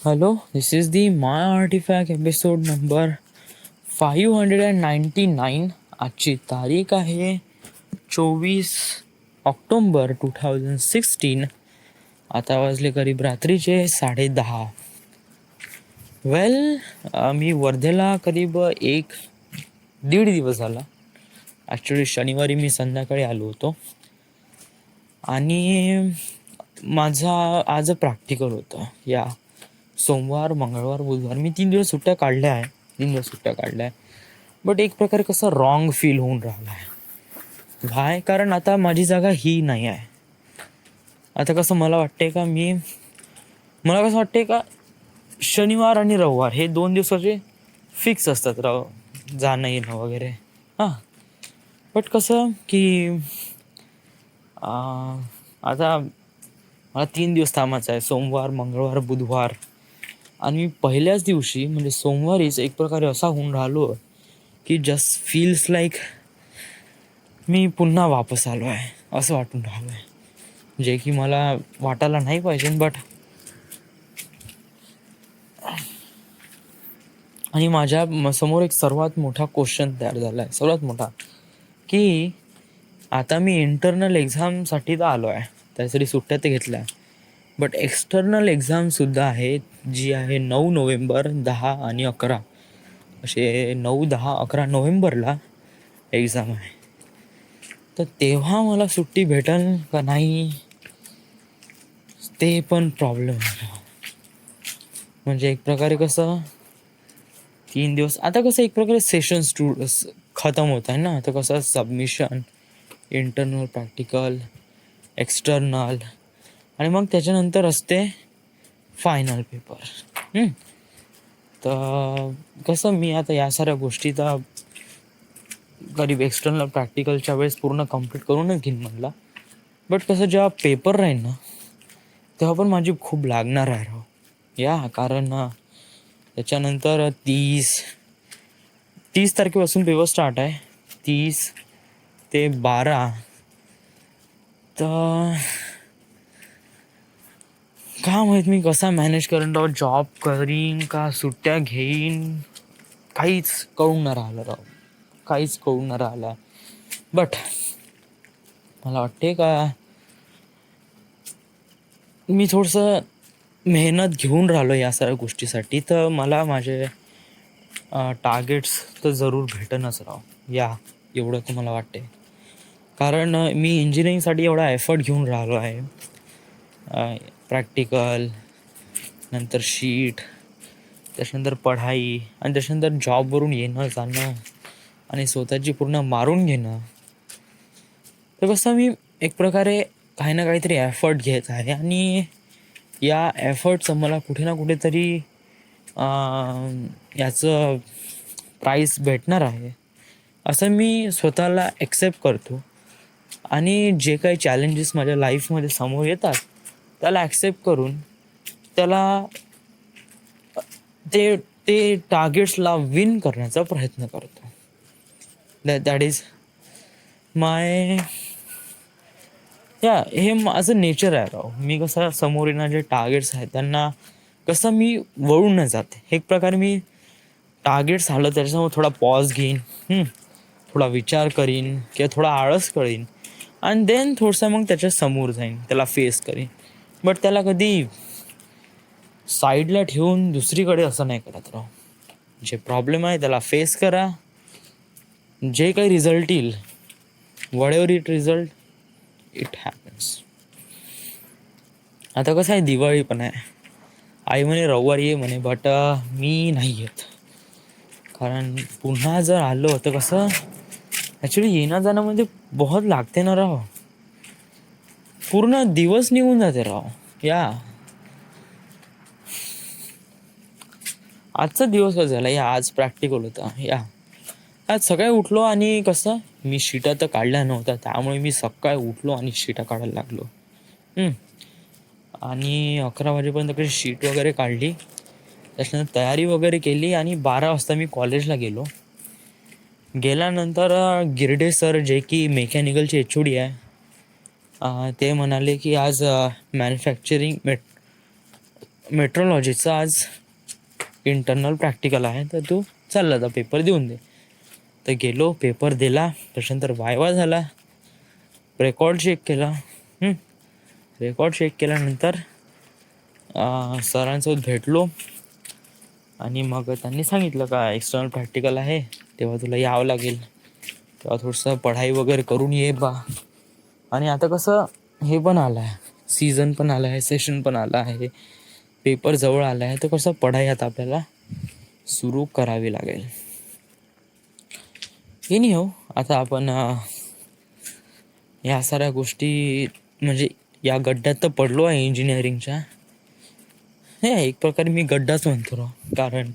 Hello, this is the My Artifact episode number 599. आजची तारीख आहे 24 ऑक्टोबर 2016. आता वाजले करीब रात्रीचे 10:30. वेल, मी वर्धेला करीब 1-1.5 दिवस झाला. ॲक्च्युली शनिवारी मी संध्याकाळी आलो होतो आणि माझा आज प्रॅक्टिकल होतं. सोमवार, मंगळवार, बुधवार मी 3 दिवस सुट्ट्या काढल्या आहे. 3 दिवस सुट्ट्या काढल्या आहे. बट एक प्रकारे कसं रॉंग फील होऊन राहिलं आहे. व्हाय? कारण आता माझी जागा ही नाही आहे. आता कसं मला कसं वाटते का शनिवार आणि रविवार हे 2 दिवसाचे फिक्स असतात जाणं येणं वगैरे. हां, बट कसं की आता मला 3 दिवस थांबायचं आहे. सोमवार, मंगळवार, बुधवार. आणि मी पहिल्याच दिवशी म्हणजे सोमवारीच एक प्रकारे असा होऊन राहिलो की जस्ट फील्स लाईक मी पुन्हा वापस आलो आहे असं वाटून राहिलं आहे. जे की मला वाटायला नाही पाहिजे. बट आणि माझ्या समोर एक सर्वात मोठा क्वेश्चन तयार झाला आहे. सर्वात मोठा की आता मी इंटरनल एक्झामसाठी तर आलो आहे, त्यासाठी सुट्ट्या ते घेतल्या. बट एक्सटर्नल एक्झामसुद्धा आहे, जी आहे 9 नोव्हेंबर, 10 आणि 11 असे 9, 10, 11 नोव्हेंबरला एक्झाम आहे. तर तेव्हा मला सुट्टी भेटेल का नाही ते पण प्रॉब्लेम आहे. म्हणजे एक प्रकारे कसं 3 दिवस आता कसं एक प्रकारे सेशन्स खतम होत आहे ना. आता कसं सबमिशन, इंटरनल, प्रॅक्टिकल, एक्सटर्नल आणि मग त्याच्यानंतर असते फायनल पेपर. तर कसं मी आता या साऱ्या गोष्टी तर करीब एक्सटर्नल प्रॅक्टिकलच्या वेळेस पूर्ण कंप्लीट करूनच घेईन म्हणला. बट कसं जेव्हा पेपर राहील ना तेव्हा पण माझी खूप लागणार आहे कारण त्याच्यानंतर 30 तारखेपासून पेपर स्टार्ट आहे. 30 ते 12. तर का माहीत मी कसा मॅनेज करून जॉब करीन का सुट्ट्या घेईन काहीच कळून न राहिलं. बट मला वाटते का मी थोडंसं मेहनत घेऊन राहिलो या सगळ्या गोष्टीसाठी. तर मला माझे टार्गेट्स तर जरूर भेटणंच एवढं तर मला वाटते. कारण मी इंजिनिअरिंगसाठी एवढा एफर्ट घेऊन राहिलो आहे. प्रॅक्टिकल, नंतर शीट, त्याच्यानंतर पढाई आणि त्याच्यानंतर जॉबवरून येणं जाणं आणि स्वतःची पूर्ण मारून घेणं. तर कसं मी एक प्रकारे काही ना काहीतरी एफर्ट घेत आहे आणि या एफर्टचं मला कुठे ना कुठेतरी याचं प्राईस भेटणार आहे असं मी स्वतःला एक्सेप्ट करतो. आणि जे काही चॅलेंजेस माझ्या लाईफमध्ये समोर येतात त्याला ॲक्सेप्ट करून त्याला ते टार्गेट्सला विन करण्याचा प्रयत्न करतो. दॅट इज माय हे माझं नेचर आहे मी कसं समोर येणारे जे टार्गेट्स आहेत त्यांना कसं मी वळून न जाते. एक प्रकारे मी टार्गेट्स आलं त्याच्यासमोर थोडा पॉज घेईन, थोडा विचार करीन किंवा थोडा आळस करीन आणि देन थोडंसं मग त्याच्या समोर जाईन, त्याला फेस करीन. बट त्याला कधी साईडला ठेवून दुसरीकडे असं नाही करत जे प्रॉब्लेम आहे त्याला फेस करा. जे काही रिझल्ट येईल, whatever it result, it happens. आता कसं आहे दिवाळी पण आहे. आई म्हणे रविवारी ये म्हणे. बट मी नाही येत. कारण पुन्हा जर आलो तर कसं ॲक्च्युली येणं जाणं म्हणजे बहुत लागते ना पूर्ण दिवस निघून जाते आजचा दिवस कसं झाला आज प्रॅक्टिकल होता. आज सकाळी उठलो आणि कसं मी शीटा तर काढल्या नव्हत्या त्यामुळे मी सकाळी उठलो आणि शीटा काढायला लागलो. आणि 11 वाजेपर्यंत काही शीट वगैरे काढली. त्याच्यानंतर तयारी वगैरे केली आणि 12 वाजता मी कॉलेजला गेल्यानंतर गिरडे सर जे की मेकॅनिकलचे HOD आहे ते म्हणाले की आज मेट्रोलॉजीचा आज इंटरनल प्रॅक्टिकल आहे, तर तू चालला जा पेपर देऊन दे. तर गेलो, पेपर दिला, त्याच्यानंतर वायवा झाला, रेकॉर्ड चेक केला. रेकॉर्ड चेक केल्यानंतर सरांसोबत भेटलो आणि मग त्यांनी सांगितलं का एक्सटर्नल प्रॅक्टिकल आहे, तेव्हा तुला यावं लागेल, तेव्हा थोडंसं पढाई वगैरे करून ये बा. आणि आता कसं हे पण आलं आहे, सीझन पण आलं आहे, सेशन पण आलं आहे, पेपर जवळ आला आहे, तर कसं पढाई आता आपल्याला सुरू करावी लागेल. हे नाही हो, आता आपण या साऱ्या गोष्टी म्हणजे या गड्ड्यात तर पडलो आहे इंजिनिअरिंगच्या. हे एक प्रकारे मी गड्डाच म्हणतो राव, कारण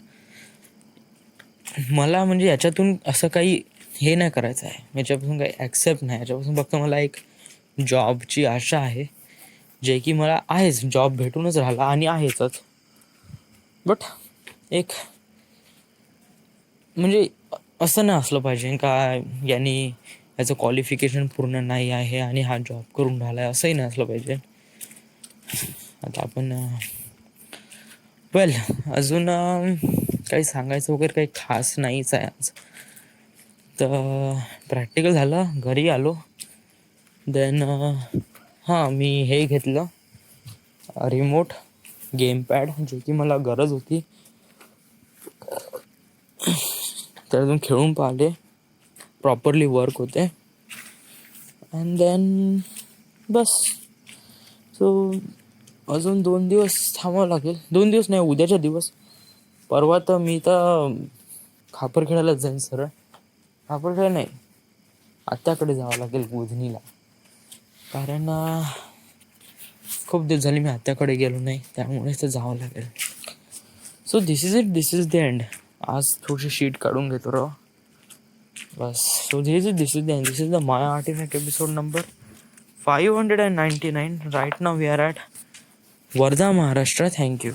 मला म्हणजे याच्यातून असं काही हे नाही करायचं आहे, याच्यापासून काही ॲक्सेप्ट नाही, याच्यापासून फक्त मला एक जॉबची आशा आहे, जे की मला आहेच, जॉब भेटूनच राहिला आणि आहेचच. बट एक म्हणजे असं नाही असलं पाहिजे का यांनी याचं क्वालिफिकेशन पूर्ण नाही आहे आणि हा जॉब करून राहिला आहे, असंही नाही असलं पाहिजे. आता आपण वेल अजून काही सांगायचं वगैरे काही खास नाहीच आहे आज. तर प्रॅक्टिकल झालं, घरी आलो, देन मी हे घेतलं रिमोट गेमपॅड, जे की मला गरज होती, त्यातून खेळून पाहिले, प्रॉपरली वर्क होते. अँड देन बस. सो अजून 2 दिवस थांबावं लागेल, 2 दिवस नाही, उद्याच्या दिवस. परवा तर मी तर खापर खेळायलाच जाईन सरळ. खापर खेळ नाही, आत्याकडे जावं लागेल बुधनीला, कारण खूप दिवस झाले मी आत्याकडे गेलो नाही, त्यामुळे तर जावं लागेल. So this is it, this is the end. आज थोडीशी शीट काढून घेतो राव बस. So this is the end, this is the my artefact episode number 599. Right now we are at Wardha, Maharashtra. Thank you.